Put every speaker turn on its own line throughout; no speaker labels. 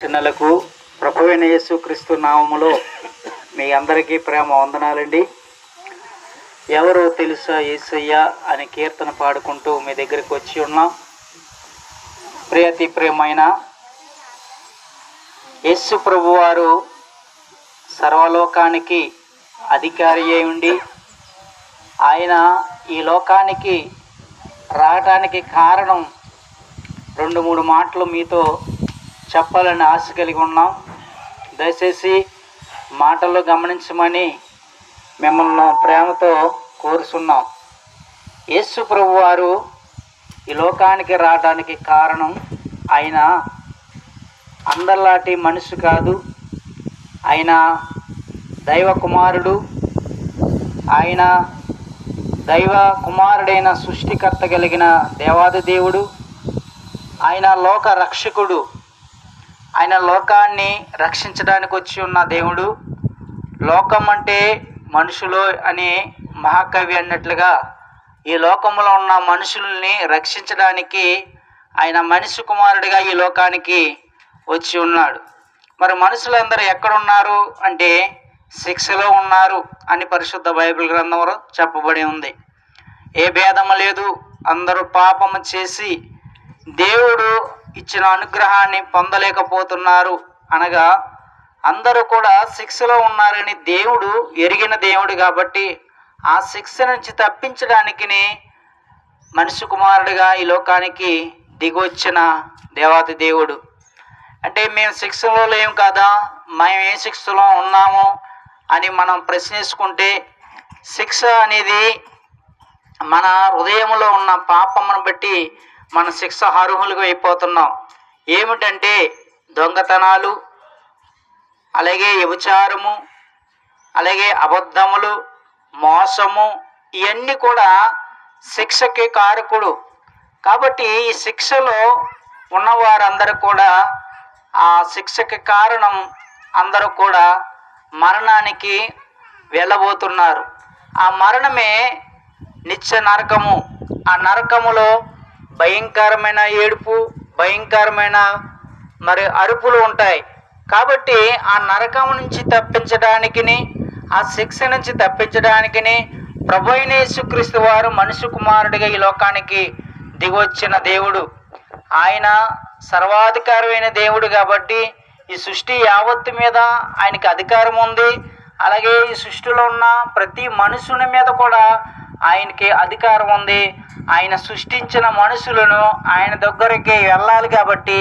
చిన్నలకు ప్రభువైన యేసుక్రీస్తు నామములో మీ అందరికీ ప్రేమ వందనాలండి. ఎవరో తెలుసా యేసయ్య అని కీర్తన పాడుకుంటూ మీ దగ్గరికి వచ్చి ఉన్నాం. ప్రియమైన యేసు ప్రభువారు సర్వలోకానికి అధికారి అయి ఉండి ఆయన ఈ లోకానికి రావటానికి కారణం 2-3 మాటలు మీతో చెప్పాలని ఆశ కలిగి ఉన్నాం. దయచేసి మాటల్లో గమనించమని మిమ్మల్ని ప్రేమతో కోరుతున్నాం. యేసు ప్రభువారు ఈ లోకానికి రావడానికి కారణం ఆయన అందరిలాంటి మనిషి కాదు. ఆయన దైవ కుమారుడు. ఆయన దైవ కుమారుడైన సృష్టికర్త కలిగిన దేవాది దేవుడు. ఆయన లోక రక్షకుడు. ఆయన లోకాన్ని రక్షించడానికి వచ్చి ఉన్న దేవుడు. లోకం అంటే మనుషులు అనే మహాకవి అన్నట్లుగా ఈ లోకంలో ఉన్న మనుషుల్ని రక్షించడానికి ఆయన మనిషి కుమారుడిగా ఈ లోకానికి వచ్చి ఉన్నాడు. మరి మనుషులందరూ ఎక్కడున్నారు అంటే శిక్షలో ఉన్నారు అని పరిశుద్ధ బైబిల్ గ్రంథంలో చెప్పబడి ఉంది. ఏ భేదము లేదు. అందరూ పాపము చేసి దేవుడు ఇచ్చిన అనుగ్రహాన్ని పొందలేకపోతున్నారు. అనగా అందరూ కూడా శిక్షలో ఉన్నారని దేవుడు ఎరిగిన దేవుడు కాబట్టి ఆ శిక్ష నుంచి తప్పించడానికి మనిషి కుమారుడిగా ఈ లోకానికి దిగొచ్చిన దేవాది దేవుడు. అంటే మేము శిక్షలో లేము కదా, మేము ఏ శిక్షలో ఉన్నాము అని మనం ప్రశ్నించుకుంటే శిక్ష అనేది మన హృదయంలో ఉన్న పాపమును బట్టి మన శిక్ష అర్హులుగా అయిపోతున్నాం. ఏమిటంటే దొంగతనాలు, అలాగే వ్యభిచారము, అలాగే అబద్ధములు, మోసము, ఇవన్నీ కూడా శిక్షకి కారకుడు. కాబట్టి ఈ శిక్షలో ఉన్నవారందరూ కూడా ఆ శిక్షకి కారణం అందరూ కూడా మరణానికి వెళ్ళబోతున్నారు. ఆ మరణమే నిత్య నరకము. ఆ నరకములో భయంకరమైన ఏడుపు, భయంకరమైన అరుపులు ఉంటాయి. కాబట్టి ఆ నరకం నుంచి తప్పించడానికి, ఆ శిక్ష నుంచి తప్పించడానికి ప్రభువైన యేసుక్రీస్తు వారు మనిషి కుమారుడిగా ఈ లోకానికి దిగొచ్చిన దేవుడు. ఆయన సర్వాధికారమైన దేవుడు కాబట్టి ఈ సృష్టి యావత్తు మీద ఆయనకి అధికారం ఉంది. అలాగే ఈ సృష్టిలో ఉన్న ప్రతి మనుషుని మీద కూడా ఆయనకి అధికారం ఉంది. ఆయన సృష్టించిన మనుషులను ఆయన దగ్గరికి వెళ్ళాలి కాబట్టి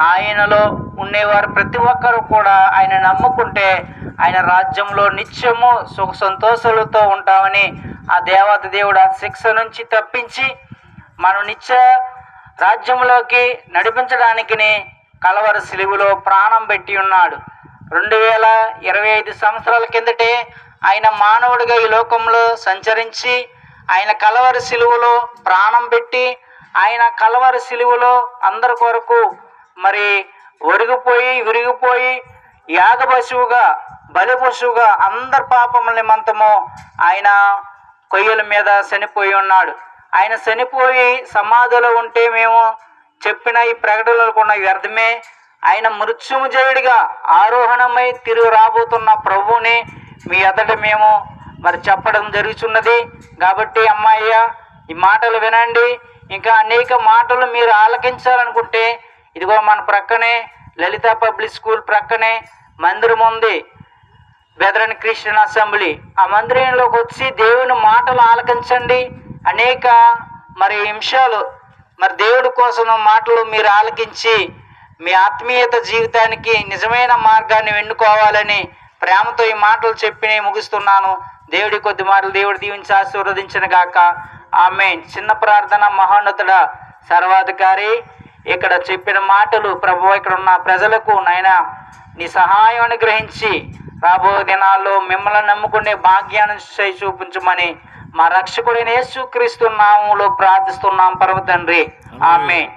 ఆయనలో ఉండేవారు ప్రతి ఒక్కరు కూడా ఆయన నమ్ముకుంటే ఆయన రాజ్యంలో నిత్యము సుఖ సంతోషాలతో ఉంటామని ఆ దేవత దేవుడు ఆ శిక్ష నుంచి తప్పించి మనం నిత్య రాజ్యంలోకి నడిపించడానికి కలవరి సిలువలో ప్రాణం పెట్టి ఉన్నాడు. 2025 సంవత్సరాల కిందటే ఆయన మానవుడిగా ఈ లోకంలో సంచరించి ఆయన కలవరి సిలువలో ప్రాణం పెట్టి ఆయన కలవరి సిలువలో అందరి కొరకు విరిగిపోయి యాగ పశువుగా, బలి పశువుగా అందరి పాపముల నిమిత్తము ఆయన కొయ్యల మీద చనిపోయి ఉన్నాడు. ఆయన చనిపోయి సమాధిలో ఉంటే మేము చెప్పిన ఈ ప్రకటనలు కూడా వ్యర్థమే. ఆయన మృత్యుంజయుడిగా ఆరోహణమై తిరిగి రాబోతున్న ప్రభువుని మీ ఎదుట మేము చెప్పడం జరుగుతున్నది. కాబట్టి అమ్మాయ్య ఈ మాటలు వినండి. ఇంకా అనేక మాటలు మీరు ఆలకించాలనుకుంటే ఇదిగో మన ప్రక్కనే లలిత పబ్లిక్ స్కూల్ ప్రక్కనే మందిరం ఉంది, బెదరన్ క్రిస్టియన్ అసెంబ్లీ. ఆ మందిరంలోకి వచ్చి దేవుని మాటలు ఆలకించండి. అనేక అంశాలు దేవుడి కోసం మాటలు మీరు ఆలకించి మీ ఆత్మీయత జీవితానికి నిజమైన మార్గాన్ని ఎన్నుకోవాలని ప్రేమతో ఈ మాటలు చెప్పి ముగిస్తున్నాను. దేవుడి కొద్ది మాటలు దేవుడు దీవించి ఆశీర్వదించిన గాక. ఆమేన్. చిన్న ప్రార్థన. మహోన్నతుడా, సర్వాధికారి, ఇక్కడ చెప్పిన మాటలు ప్రభు ఇక్కడ ఉన్న ప్రజలకు నాయన నీ సహాయం అనుగ్రహించి రాబో దినాల్లో మిమ్మల్ని నమ్ముకునే భాగ్యాన్ని చూపించమని మా రక్షకుడైన యేసుక్రీస్తు నామములో ప్రార్థిస్తున్నాం పరమ తండ్రి. ఆమేన్.